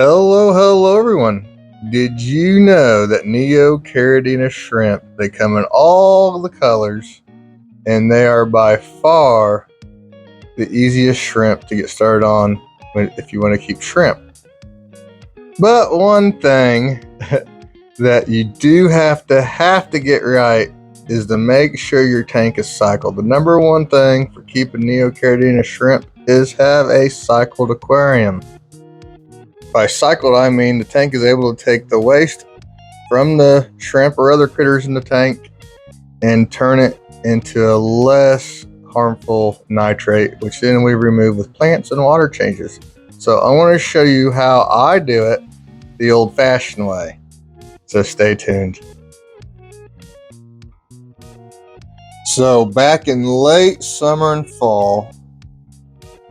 Hello everyone. Did you know that Neocaridina shrimp, they come in all the colors and they are by far the easiest shrimp to get started on if you want to keep shrimp. But one thing that you do have to get right is to make sure your tank is cycled. The number one thing for keeping Neocaridina shrimp is have a cycled aquarium. By cycled, I mean the tank is able to take the waste from the shrimp or other critters in the tank and turn it into a less harmful nitrate, which then we remove with plants and water changes. So I want to show you how I do it the old-fashioned way. So stay tuned. So back in late summer and fall,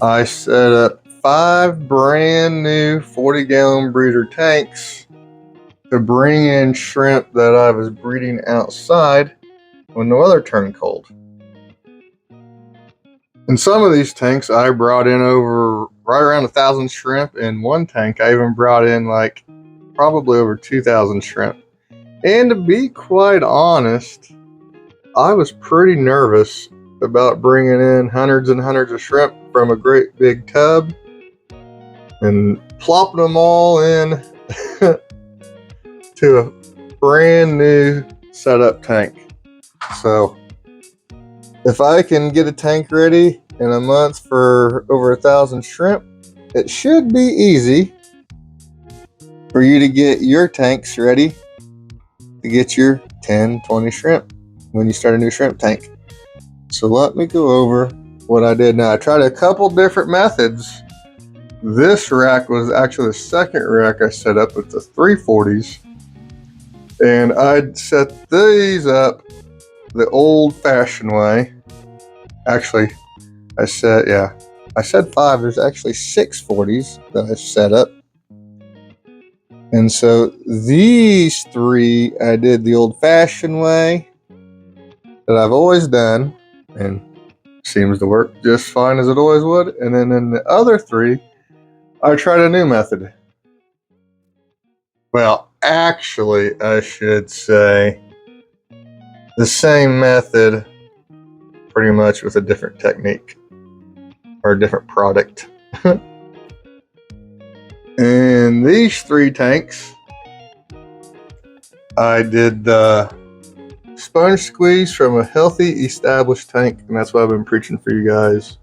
I set up 5 brand new 40-gallon breeder tanks to bring in shrimp that I was breeding outside when the weather turned cold. In some of these tanks, I brought in over right around 1,000 shrimp. In one tank, I even brought in like probably over 2,000 shrimp. And to be quite honest, I was pretty nervous about bringing in hundreds and hundreds of shrimp from a great big tub and plopping them all in to a brand new setup tank. So if I can get a tank ready in a month for over 1,000 shrimp, it should be easy for you to get your tanks ready to get your 10, 20 shrimp when you start a new shrimp tank. So let me go over what I did. Now I tried a couple different methods. This rack was actually the second rack I set up with the 340s, and I'd set these up the old-fashioned way. Actually, I said 5. There's actually 640s that I set up, and so these 3 I did the old-fashioned way that I've always done, and seems to work just fine as it always would. And then in the other 3, I tried a new method. Well, actually, I should say the same method, pretty much with a different technique or a different product. In these 3 tanks, I did the sponge squeeze from a healthy, established tank, and that's what I've been preaching for you guys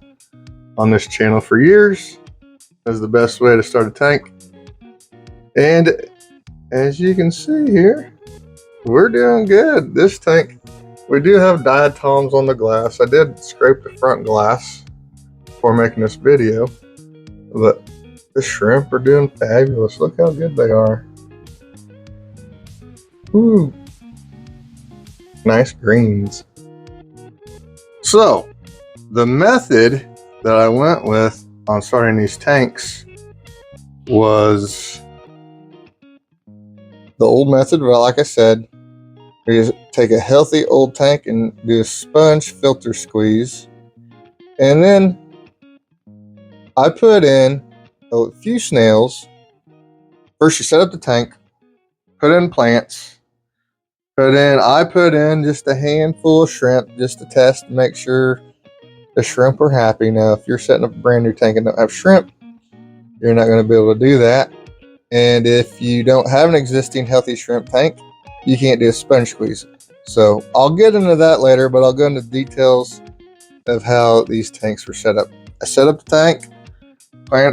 on this channel for years. That's the best way to start a tank. And as you can see here, we're doing good. This tank, we do have diatoms on the glass. I did scrape the front glass before making this video, but the shrimp are doing fabulous. Look how good they are. Ooh, nice greens. So the method that I went with on starting these tanks was the old method. Well, like I said, you take a healthy old tank and do a sponge filter squeeze, and then I put in a few snails. First you set up the tank, put in plants, I put in just a handful of shrimp just to test and make sure the shrimp are happy. Now, if you're setting up a brand new tank and don't have shrimp, you're not going to be able to do that. And if you don't have an existing healthy shrimp tank, you can't do a sponge squeeze. So I'll get into that later, but I'll go into details of how these tanks were set up. I set up the tank,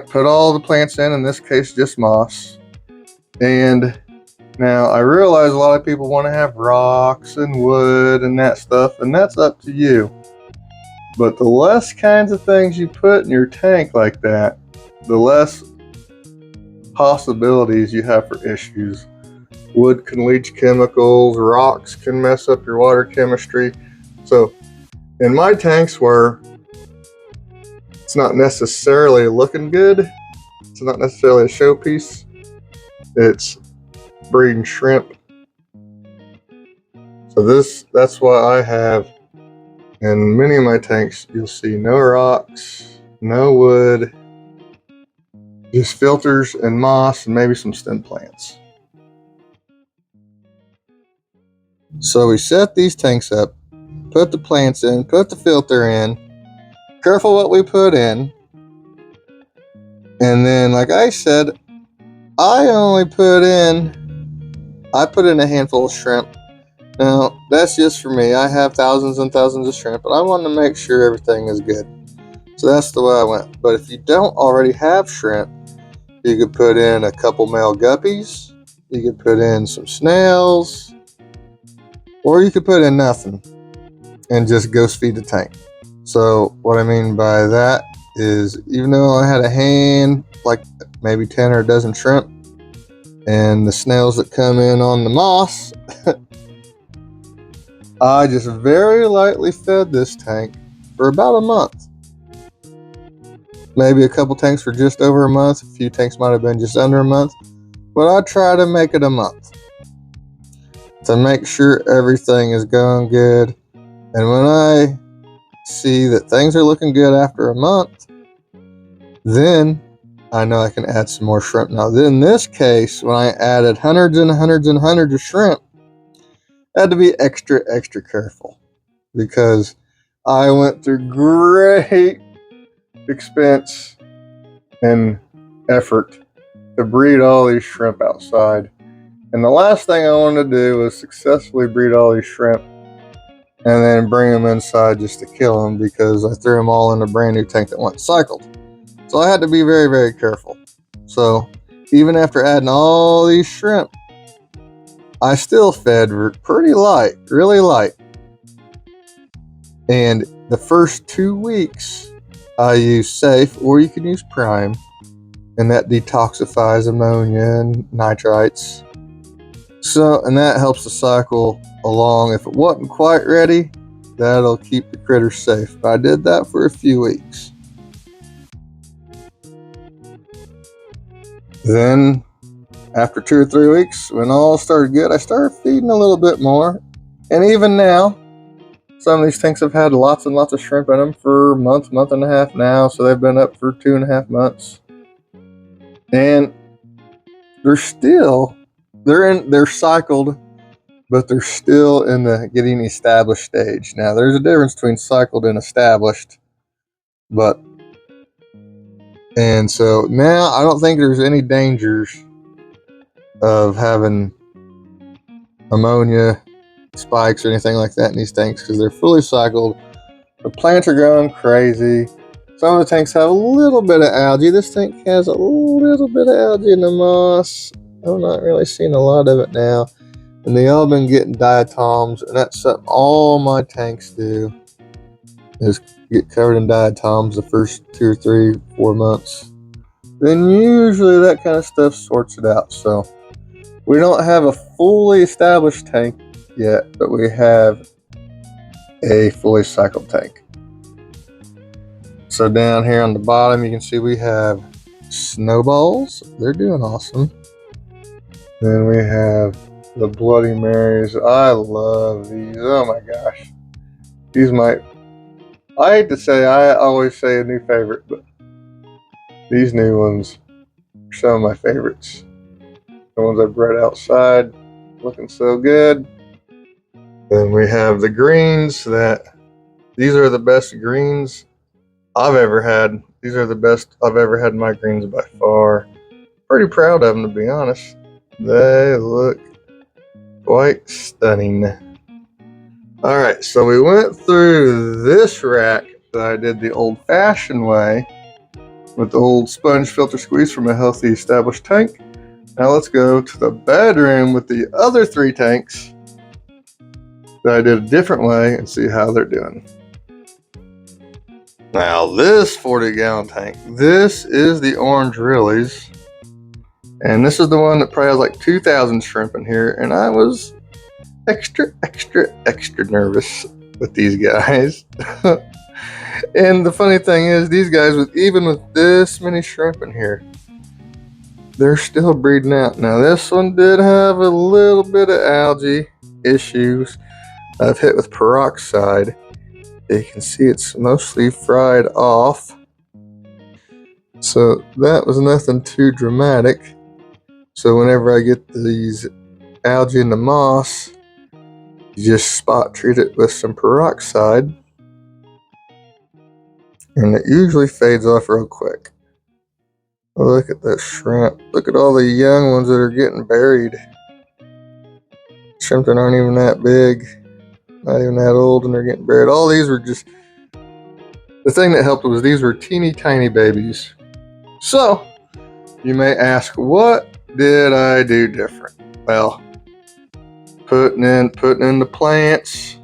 put all the plants in this case just moss. And now I realize a lot of people want to have rocks and wood and that stuff, and that's up to you. But the less kinds of things you put in your tank like that, the less possibilities you have for issues. Wood can leach chemicals, rocks can mess up your water chemistry. So in my tanks where it's not necessarily looking good, it's not necessarily a showpiece, it's breeding shrimp. So that's why I have, in many of my tanks, you'll see no rocks, no wood, just filters and moss and maybe some stem plants. So we set these tanks up, put the plants in, put the filter in, careful what we put in. And then, like I said, I put in a handful of shrimp. Now, that's just for me. I have thousands and thousands of shrimp, but I want to make sure everything is good. So that's the way I went. But if you don't already have shrimp, you could put in a couple male guppies, you could put in some snails, or you could put in nothing and just ghost feed the tank. So what I mean by that is, even though I had a hand, like maybe 10 or a dozen shrimp, and the snails that come in on the moss, I just very lightly fed this tank for about a month. Maybe a couple tanks for just over a month. A few tanks might have been just under a month. But I try to make it a month to make sure everything is going good. And when I see that things are looking good after a month, then I know I can add some more shrimp. Now, in this case, when I added hundreds and hundreds and hundreds of shrimp, I had to be extra, extra careful, because I went through great expense and effort to breed all these shrimp outside. And the last thing I wanted to do was successfully breed all these shrimp and then bring them inside just to kill them, because I threw them all in a brand new tank that wasn't cycled. So I had to be very, very careful. So even after adding all these shrimp, I still fed pretty light, really light. And the first 2 weeks, I used Safe, or you can use Prime, and that detoxifies ammonia and nitrites. So, and that helps the cycle along. If it wasn't quite ready, that'll keep the critters safe. But I did that for a few weeks. Then, after 2 or 3 weeks, when all started good, I started feeding a little bit more. And even now, some of these tanks have had lots and lots of shrimp in them for a month, month and a half now. So they've been up for 2.5 months. And they're cycled, but they're still in the getting established stage. Now, there's a difference between cycled and established. And so now I don't think there's any dangers of having ammonia spikes or anything like that in these tanks, because they're fully cycled. The plants are going crazy. Some of the tanks have a little bit of algae. This tank has a little bit of algae in the moss. I'm not really seeing a lot of it now. And they all been getting diatoms, and that's something all my tanks do, is get covered in diatoms the first 2 or 3, 4 months. Then usually that kind of stuff sorts it out. So we don't have a fully established tank yet, but we have a fully cycled tank. So down here on the bottom, you can see we have snowballs. They're doing awesome. Then we have the Bloody Marys. I love these. Oh my gosh. These might, I hate to say, I always say a new favorite, but these new ones are some of my favorites. The ones I bred outside, looking so good. Then we have the greens. These are the best greens I've ever had. These are the best I've ever had in my greens by far. Pretty proud of them, to be honest. They look quite stunning. Alright, so we went through this rack that I did the old-fashioned way with the old sponge filter squeeze from a healthy established tank. Now let's go to the bedroom with the other 3 tanks that I did a different way and see how they're doing. Now this 40-gallon tank, this is the Orange Rillies, and this is the one that probably has like 2,000 shrimp in here, and I was extra nervous with these guys. And the funny thing is, these guys, even with this many shrimp in here, they're still breeding out. Now this one did have a little bit of algae issues. I've hit with peroxide. You can see it's mostly fried off. So that was nothing too dramatic. So whenever I get these algae in the moss, you just spot treat it with some peroxide, and it usually fades off real quick. Oh, look at that shrimp. Look at all the young ones that are getting buried. Shrimp that aren't even that big, not even that old, and they're getting buried. All these were just, the thing that helped was these were teeny tiny babies. So, you may ask, what did I do different? Well, putting in the plants,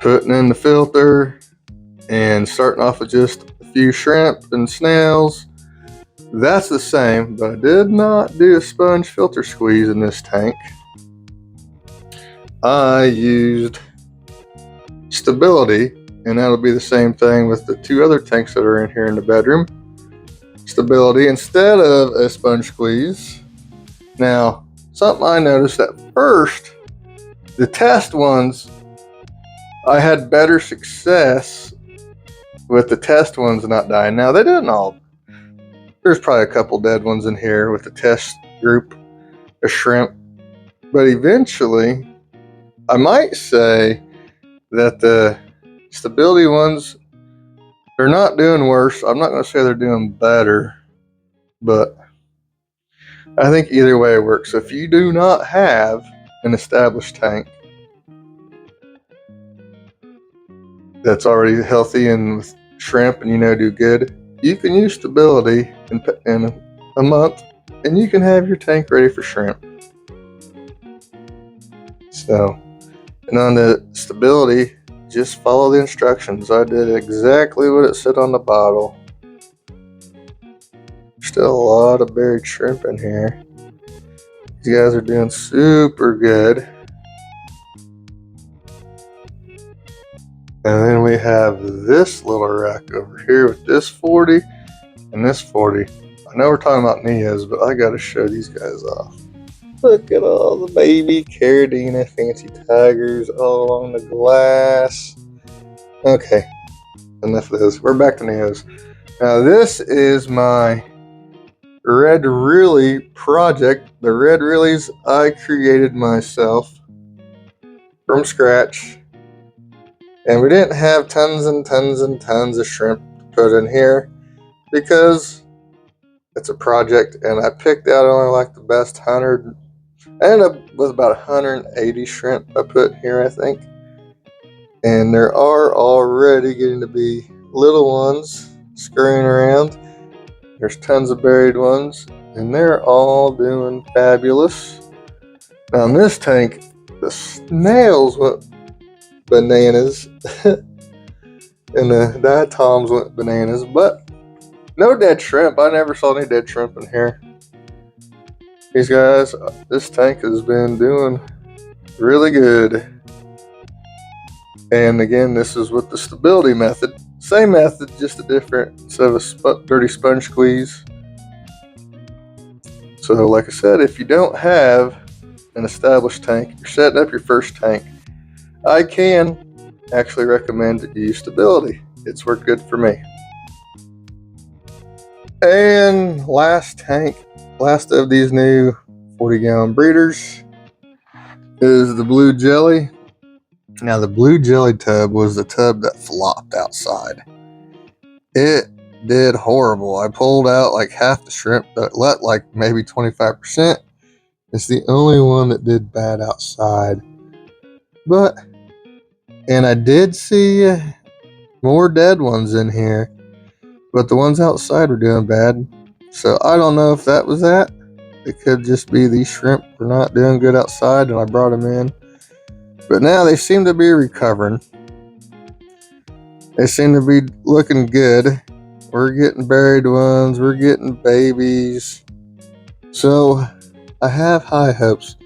putting in the filter, and starting off with just a few shrimp and snails. That's the same, but I did not do a sponge filter squeeze in this tank. I used stability, and that'll be the same thing with the two other tanks that are in here in the bedroom. Stability instead of a sponge squeeze. Now, something I noticed at first, the test ones, I had better success with the test ones not dying. Now, they didn't all. There's probably a couple dead ones in here with the test group of shrimp. But eventually, I might say that the stability ones, they're not doing worse. I'm not going to say they're doing better, but I think either way works. So if you do not have an established tank that's already healthy and with shrimp and do good, you can use stability in a month, and you can have your tank ready for shrimp. So, and on the stability, just follow the instructions. I did exactly what it said on the bottle. Still a lot of buried shrimp in here. These guys are doing super good. And then we have this little rack over here with this 40 and this 40. I know we're talking about Neos, but I gotta show these guys off. Look at all the baby Caridina fancy tigers all along the glass. Okay, enough of this. We're back to Neos. Now this is my Red Really project. The Red Reallys I created myself from scratch. And we didn't have tons and tons and tons of shrimp to put in here because it's a project, and I picked out only like the best 100. I ended up with about 180 shrimp I put here, I think. And there are already getting to be little ones scurrying around. There's tons of buried ones, and they're all doing fabulous. Now in this tank, the snails went bananas and the diatoms went bananas, but no dead shrimp. I never saw any dead shrimp in here. These guys, this tank has been doing really good. And again, this is with the stability method. Same method, just a different, instead of a dirty sponge squeeze. So like I said, if you don't have an established tank, you're setting up your first tank, I can actually recommend that you use stability. It's worked good for me. And last of these new 40-gallon breeders is the blue jelly. Now the blue jelly tub was the tub that flopped outside. It did horrible. I pulled out like half the shrimp, but let like maybe 25%. It's the only one that did bad outside. And I did see more dead ones in here, but the ones outside were doing bad. So I don't know if that was that. It could just be these shrimp were not doing good outside and I brought them in. But now they seem to be recovering. They seem to be looking good. We're getting buried ones. We're getting babies. So I have high hopes.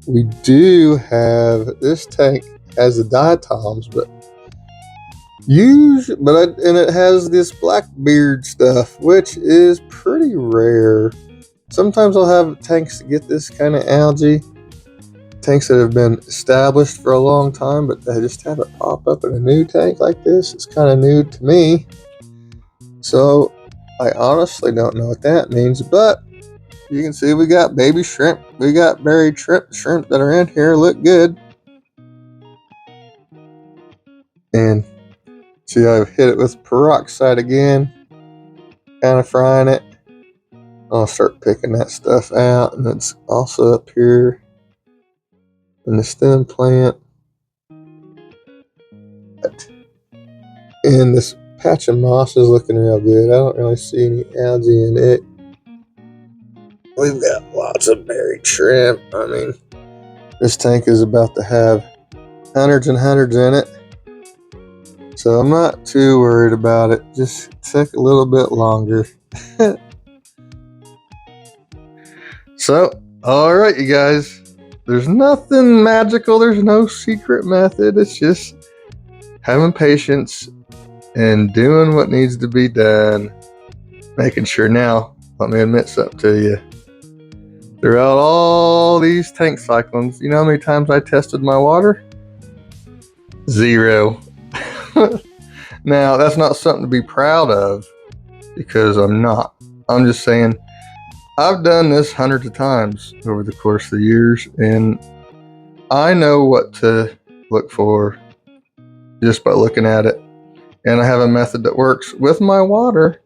We do have, this tank has the diatoms, and it has this blackbeard stuff, which is pretty rare. Sometimes I'll have tanks that get this kind of algae, tanks that have been established for a long time, but they just have it pop up in a new tank like this. It's kind of new to me. So I honestly don't know what that means, but you can see we got baby shrimp. We got buried shrimp. Shrimp that are in here look good. And see, I've hit it with peroxide again, kind of frying it. I'll start picking that stuff out, and it's also up here in the stem plant. And this patch of moss is looking real good. I don't really see any algae in it. We've got lots of buried shrimp. I mean, this tank is about to have hundreds and hundreds in it. So I'm not too worried about it. Just take a little bit longer. So, alright you guys. There's nothing magical. There's no secret method. It's just having patience and doing what needs to be done. Making sure now, let me admit something to you. Throughout all these tank cyclones, you know how many times I tested my water? 0. Now, that's not something to be proud of, because I'm not. I'm just saying, I've done this hundreds of times over the course of the years, and I know what to look for just by looking at it. And I have a method that works with my water.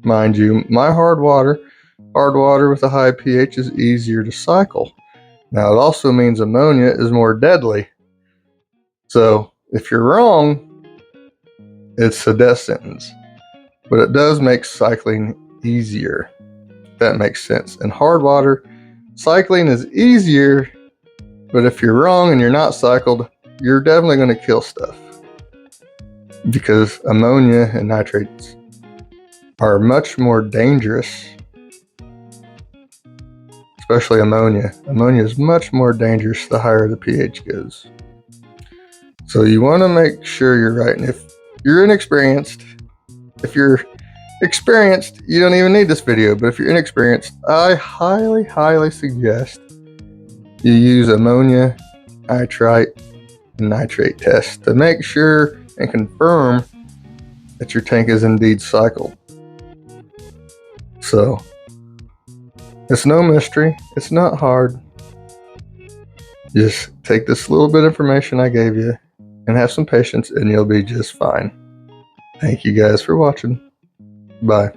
Mind you, my hard water with a high pH is easier to cycle. Now, it also means ammonia is more deadly. So, if you're wrong, it's a death sentence. But it does make cycling easier, if that makes sense. In hard water, cycling is easier, but if you're wrong and you're not cycled, you're definitely going to kill stuff. Because ammonia and nitrates are much more dangerous, especially ammonia. Ammonia is much more dangerous the higher the pH goes. So you want to make sure you're right. And if you're inexperienced, you don't even need this video, but if you're inexperienced, I highly, highly suggest you use ammonia, nitrite, and nitrate test to make sure and confirm that your tank is indeed cycled. So, it's no mystery. It's not hard. Just take this little bit of information I gave you and have some patience, and you'll be just fine. Thank you guys for watching. Bye.